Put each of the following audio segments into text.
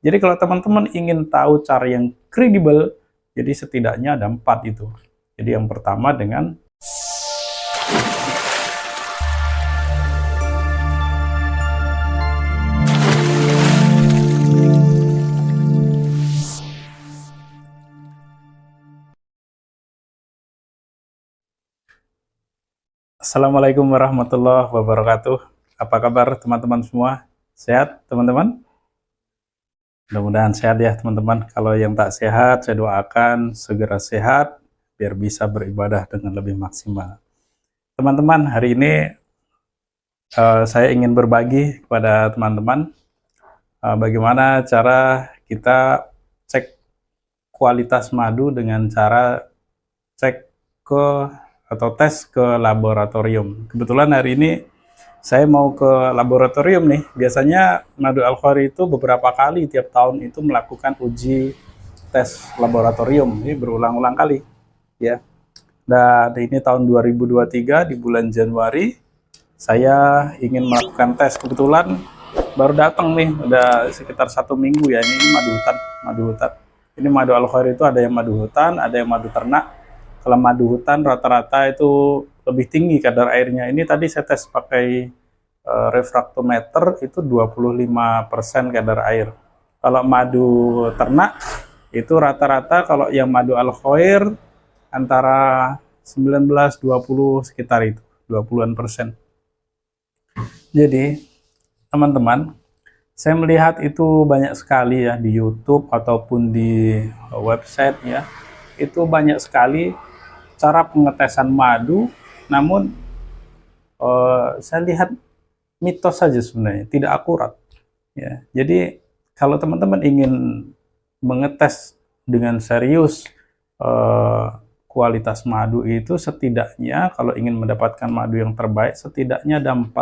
Jadi kalau teman-teman ingin tahu cara yang kredibel, jadi setidaknya ada 4 itu. Jadi yang pertama dengan Assalamualaikum warahmatullahi wabarakatuh. Apa kabar teman-teman semua? Sehat teman-teman? Mudah-mudahan sehat ya teman-teman. Kalau yang tak sehat, saya doakan segera sehat biar bisa beribadah dengan lebih maksimal. Teman-teman, hari ini saya ingin berbagi kepada teman-teman bagaimana cara kita cek kualitas madu dengan cara cek ke atau tes ke laboratorium. Kebetulan hari ini saya mau ke laboratorium nih. Biasanya Madu Al-Khori itu beberapa kali tiap tahun itu melakukan uji tes laboratorium. Ini berulang-ulang kali ya. Dan ini tahun 2023 di bulan Januari saya ingin melakukan tes. Kebetulan baru datang nih, udah sekitar 1 minggu ya. Ini madu hutan. Ini Madu Al-Khori itu ada yang madu hutan, ada yang madu ternak. Kalau madu hutan rata-rata itu lebih tinggi kadar airnya. Ini tadi saya tes pakai refraktometer itu 25% kadar air. Kalau madu ternak itu rata-rata kalau yang Madu Al-Khair antara 19-20 sekitar itu, 20-an%. Jadi teman-teman, saya melihat itu banyak sekali ya di YouTube ataupun di website ya. Itu banyak sekali cara pengetesan madu, namun saya lihat mitos saja sebenarnya, tidak akurat. Ya, jadi kalau teman-teman ingin mengetes dengan serius kualitas madu itu, setidaknya kalau ingin mendapatkan madu yang terbaik, setidaknya ada 4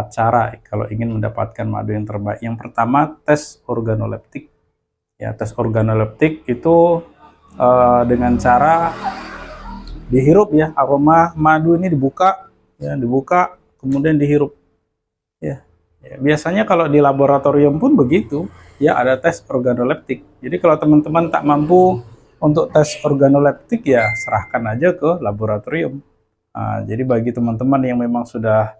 cara kalau ingin mendapatkan madu yang terbaik. Yang pertama, tes organoleptik. Ya, tes organoleptik itu dengan cara dihirup ya, aroma madu ini dibuka kemudian dihirup ya. Biasanya kalau di laboratorium pun begitu ya, ada tes organoleptik. Jadi kalau teman-teman tak mampu untuk tes organoleptik ya serahkan aja ke laboratorium. Jadi bagi teman-teman yang memang sudah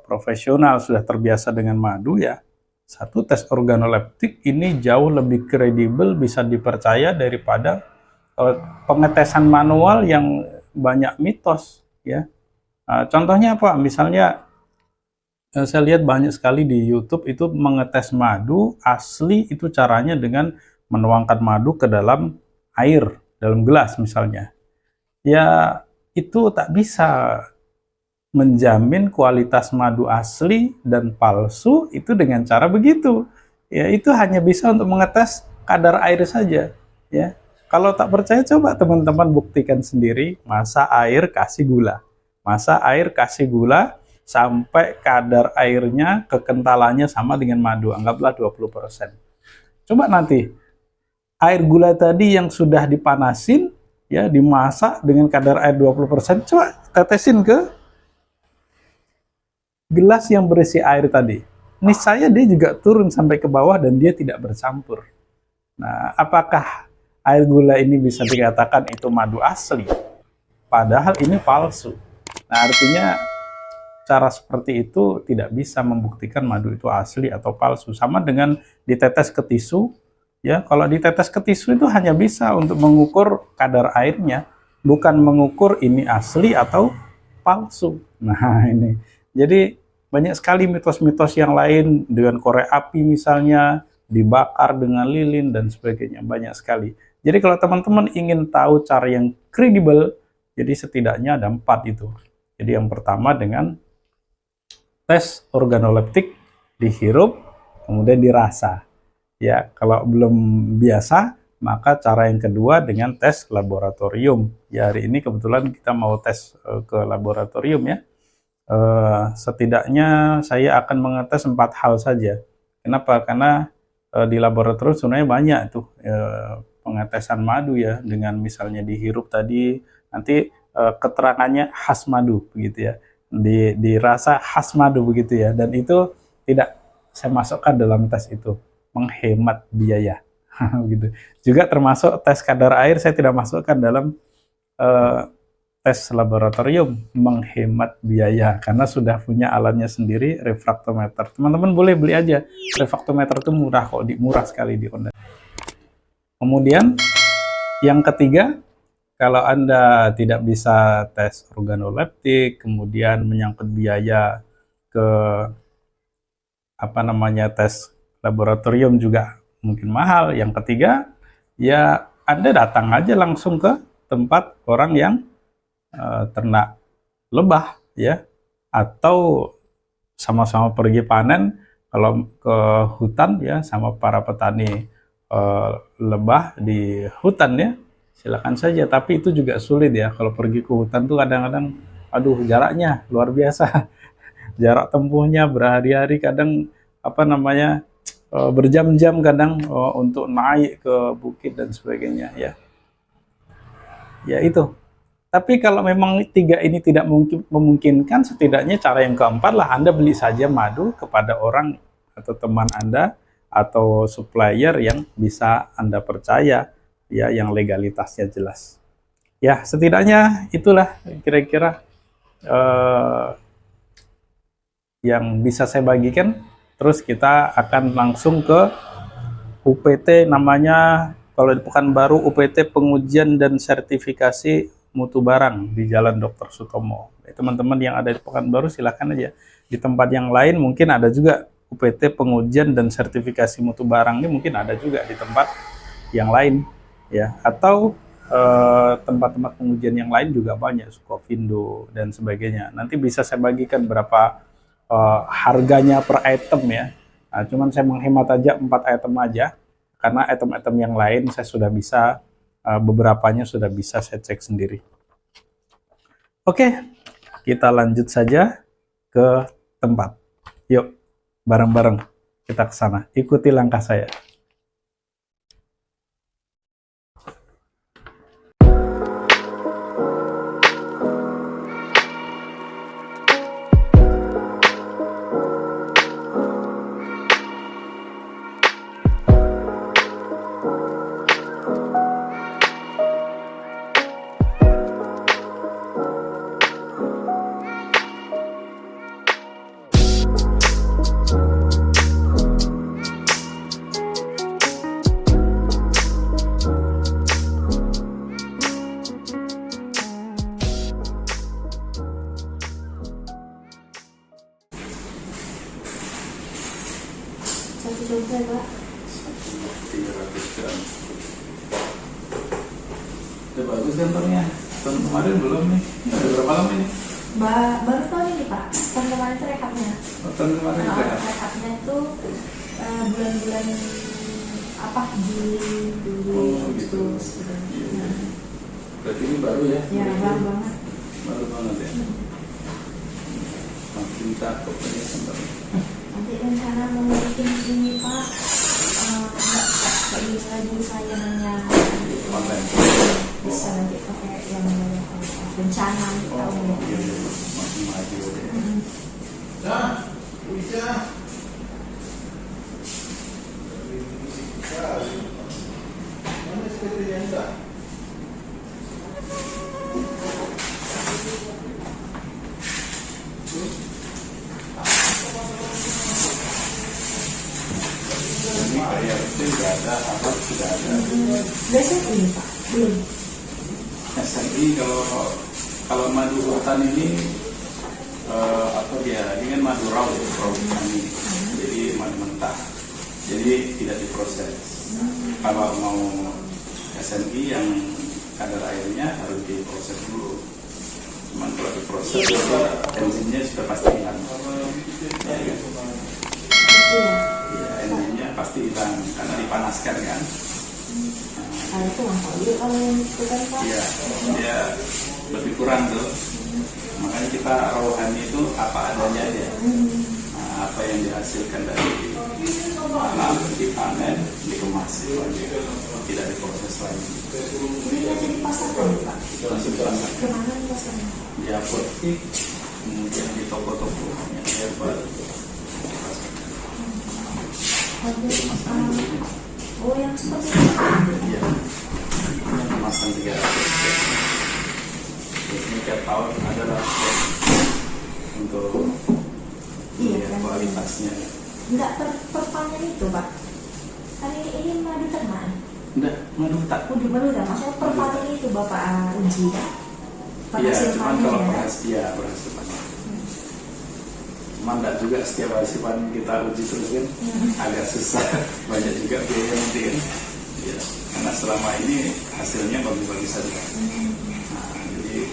profesional, sudah terbiasa dengan madu ya, satu tes organoleptik ini jauh lebih kredibel, bisa dipercaya daripada pengetesan manual yang banyak mitos ya. Contohnya apa? Misalnya saya lihat banyak sekali di YouTube itu mengetes madu asli, itu caranya dengan menuangkan madu ke dalam air, dalam gelas misalnya. Ya itu tak bisa menjamin kualitas madu asli dan palsu itu dengan cara begitu. Ya itu hanya bisa untuk mengetes kadar air saja ya. Kalau tak percaya, coba teman-teman buktikan sendiri, masak air kasih gula. Masak air kasih gula sampai kadar airnya, kekentalannya sama dengan madu, anggaplah 20%. Coba nanti, air gula tadi yang sudah dipanasin, ya dimasak dengan kadar air 20%, coba tetesin ke gelas yang berisi air tadi. Niscaya dia juga turun sampai ke bawah dan dia tidak bercampur. Nah, apakah air gula ini bisa dikatakan itu madu asli? Padahal ini palsu. Nah, artinya cara seperti itu tidak bisa membuktikan madu itu asli atau palsu. Sama dengan ditetes ke tisu, ya. Kalau ditetes ke tisu itu hanya bisa untuk mengukur kadar airnya, bukan mengukur ini asli atau palsu. Nah, ini. Jadi banyak sekali mitos-mitos yang lain, dengan korek api misalnya, dibakar dengan lilin dan sebagainya, banyak sekali. Jadi kalau teman-teman ingin tahu cara yang kredibel, jadi setidaknya ada 4 itu. Jadi yang pertama dengan tes organoleptik, dihirup, kemudian dirasa. Ya, kalau belum biasa, maka cara yang kedua dengan tes laboratorium. Ya, hari ini kebetulan kita mau tes ke laboratorium ya. Setidaknya saya akan mengetes 4 hal saja. Kenapa? Karena di laboratorium sebenarnya banyak tuh pengetesan madu ya, dengan misalnya dihirup tadi, nanti keterangannya khas madu begitu ya, dirasa khas madu begitu ya, dan itu tidak saya masukkan dalam tes itu. menghemat biaya. Gitu. Juga termasuk tes kadar air saya tidak masukkan dalam tes laboratorium, menghemat biaya karena sudah punya alatnya sendiri, refraktometer. Teman-teman boleh beli aja, refraktometer itu murah kok, murah sekali di online. Kemudian yang ketiga, kalau Anda tidak bisa tes organoleptik, kemudian menyangkut biaya ke tes laboratorium juga mungkin mahal. Yang ketiga, ya Anda datang aja langsung ke tempat orang yang ternak lebah ya, atau sama-sama pergi panen kalau ke hutan ya sama para petani lebah di hutan ya, silakan saja. Tapi itu juga sulit ya, kalau pergi ke hutan tuh kadang-kadang aduh jaraknya luar biasa. Jarak tempuhnya berhari-hari, kadang berjam-jam kadang untuk naik ke bukit dan sebagainya ya. Ya itu. Tapi kalau memang tiga ini tidak memungkinkan, setidaknya cara yang keempat lah, Anda beli saja madu kepada orang atau teman Anda atau supplier yang bisa Anda percaya ya, yang legalitasnya jelas. Ya, setidaknya itulah kira-kira yang bisa saya bagikan. Terus kita akan langsung ke UPT, namanya kalau di Pekanbaru UPT pengujian dan sertifikasi mutu barang di Jalan Dr. Sutomo. Teman-teman yang ada di Pekanbaru silahkan aja. Di tempat yang lain mungkin ada juga UPT pengujian dan sertifikasi mutu barang, ini mungkin ada juga di tempat yang lain ya, atau tempat-tempat pengujian yang lain juga banyak, Sukovindo dan sebagainya. Nanti bisa saya bagikan berapa harganya per item ya. Nah, cuman saya menghemat aja 4 item aja, karena item-item yang lain saya sudah bisa, beberapanya sudah bisa saya cek sendiri. Oke, kita lanjut saja ke tempat. Yuk, bareng-bareng kita ke sana. Ikuti langkah saya. Coba Pak. 300 gram. Udah bagus kantornya. Tahun kemarin belum nih. Udah berapa lama ini? Baru tahun ini Pak. Tahun kemarin itu rekapnya. Tahun kemarin rekapnya itu bulan-bulan Juli gitu. Nah. Berarti ini baru ya? Ya, baru banget. Baru banget ya. Makin cakep ini kantornya. Nanti rencana mau bikin ini Pak, nggak lagi saya hanya Online. bisa nanti pakai yang rencana tahun ini. Masih maju ya. Nah, bisa. Mana seperti yang tak? Ini kayak sudah ada, apa sudah ada. Besok ini Pak, belum. SNI kalau madu hutan ini dia ini kan madu raw ya, raw kami, jadi madu mentah, jadi tidak diproses. Kalau mau SNI yang kadar airnya harus diproses dulu. Cuman kalau diproses enzimnya sudah pasti hilang. Ya, kan? Ya, enzimnya pasti hilang karena dipanaskan kan. Nah, itu kalau yang itu kan Pak. Iya, dia lebih kurang tuh. Makanya kita rohani itu apa adanya aja. Nah, apa yang dihasilkan dari tanam, dipanen, dikemas itu aja. Tidak diproses lagi. Ini ada di pasar kan Pak? Langsung dipasar. Kemana di pasarnya? Di apotek, kemudian di toko-toko yang hebat. Oh, yang seperti itu. Iya. Ini kemasan 300. Biasanya tiap tahun adalah untuk Iya, lihat kan. kualitasnya. Enggak perpanen itu, Pak. Kan ini madu ternak. Enggak, madu tak. Udah baru dah, maksudnya perpanen itu Bapak uji kan? Iya, Penghasil cuman panen kalau ya, kan? berhasil panen. Cuman enggak juga setiap hasil panen kita uji terus kan, agak susah. Banyak juga biaya nanti kan. Ya, karena selama ini hasilnya bagus-bagus saja. Nah, jadi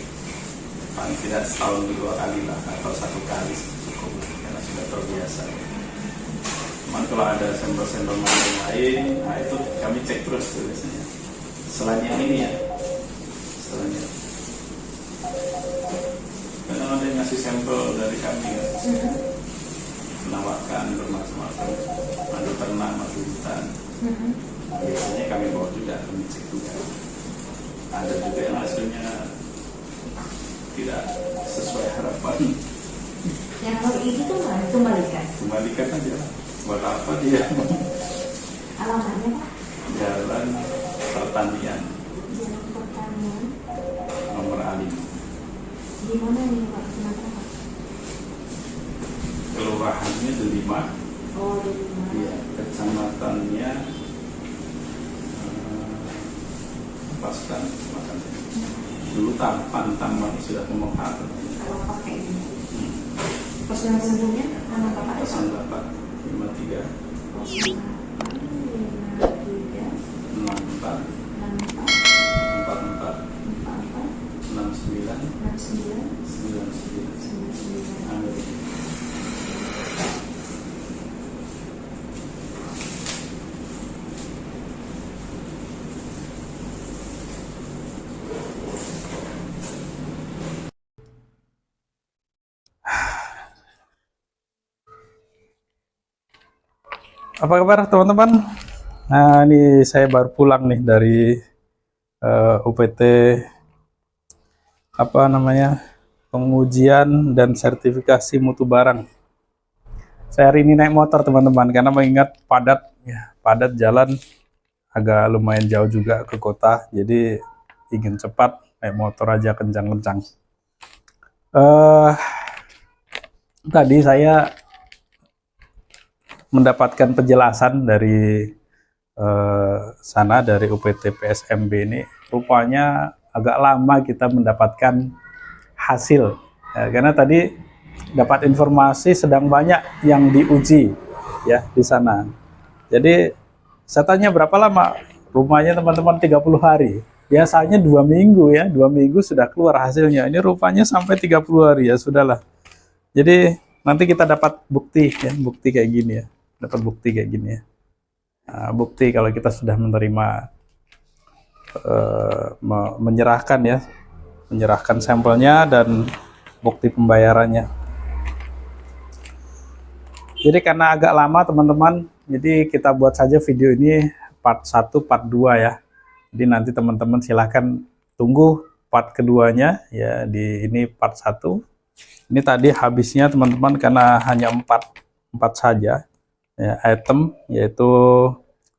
paling tidak setahun 2 kali lah atau 1 kali cukup karena sudah terbiasa. Cuman kalau ada sampel-sampel madu lain, nah itu kami cek terus tuh biasanya. Selain yang ini ya, selainnya. Kadang ada yang ngasih sampel dari kami ya, menawarkan bermacam-macam madu ternak, madu hutan. Biasanya kami bawa juga, kami cek juga. Ada juga yang hasilnya tidak sesuai harapan. Yang kalau itu tuh mana? Kembalikan. Kembalikan aja, buat apa dia? Alamatnya Pak? Jalan Pertanian Jalan Pertanian. nomor A5, Di mana ini Pak? Kenapa Pak? kelurahannya Delima, Oh, di mana? ya, kecamatannya Paskan, kecamatannya. Dulu Tambang sudah memehat. Kalau pakai ini. Pos yang sebelumnya nama Bapak itu? 08 53 Pos 53 64 64 44 44 69 69 99. 99. Amin. Apa kabar teman-teman? Nah, ini saya baru pulang nih dari UPT apa namanya, pengujian dan sertifikasi mutu barang. Saya hari ini naik motor teman-teman karena mengingat padat ya, padat jalan agak lumayan jauh juga ke kota, jadi ingin cepat naik motor aja kencang-kencang. Tadi saya mendapatkan penjelasan dari sana, dari UPT PSMB ini. Rupanya agak lama kita mendapatkan hasil ya, karena tadi dapat informasi sedang banyak yang diuji ya di sana. Jadi saya tanya berapa lama, rumahnya teman-teman 30 hari, biasanya 2 minggu ya, 2 minggu sudah keluar hasilnya. Ini rupanya sampai 30 hari, ya sudahlah. Jadi nanti kita dapat bukti ya, bukti kayak gini ya, dapat bukti kayak gini ya. Nah, bukti kalau kita sudah menerima menyerahkan ya, menyerahkan sampelnya dan bukti pembayarannya. Jadi karena agak lama teman-teman, jadi kita buat saja video ini part 1, part 2 ya. Jadi nanti teman-teman silahkan tunggu part keduanya ya, di ini part 1. Ini tadi habisnya teman-teman karena hanya 4 saja ya, item, yaitu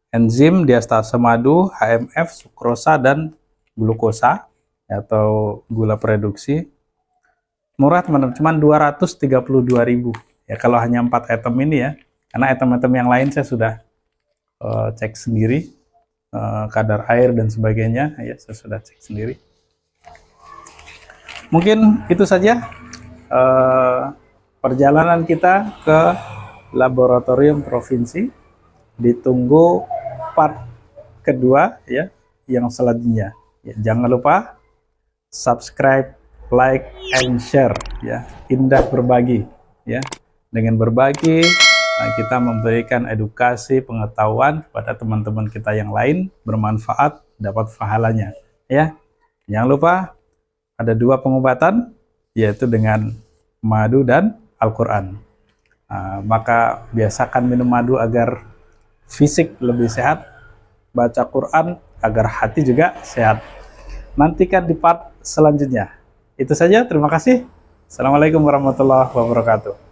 enzim, diastase madu, HMF, sukrosa, dan glukosa atau gula produksi. Murah teman-teman, cuma 232.000 ya kalau hanya 4 item ini ya. Karena item-item yang lain saya sudah cek sendiri, kadar air dan sebagainya ya, saya sudah cek sendiri. Mungkin itu saja perjalanan kita ke laboratorium provinsi. Ditunggu part kedua ya, yang selanjutnya ya. Jangan lupa subscribe, like, and share ya. Indah berbagi ya. Dengan berbagi kita memberikan edukasi, pengetahuan kepada teman-teman kita yang lain, bermanfaat, dapat pahalanya ya. Jangan lupa ada 2 pengobatan, yaitu dengan madu dan Al-Quran. Maka biasakan minum madu agar fisik lebih sehat, baca Quran agar hati juga sehat. Nantikan di part selanjutnya. Itu saja, terima kasih. Assalamualaikum warahmatullahi wabarakatuh.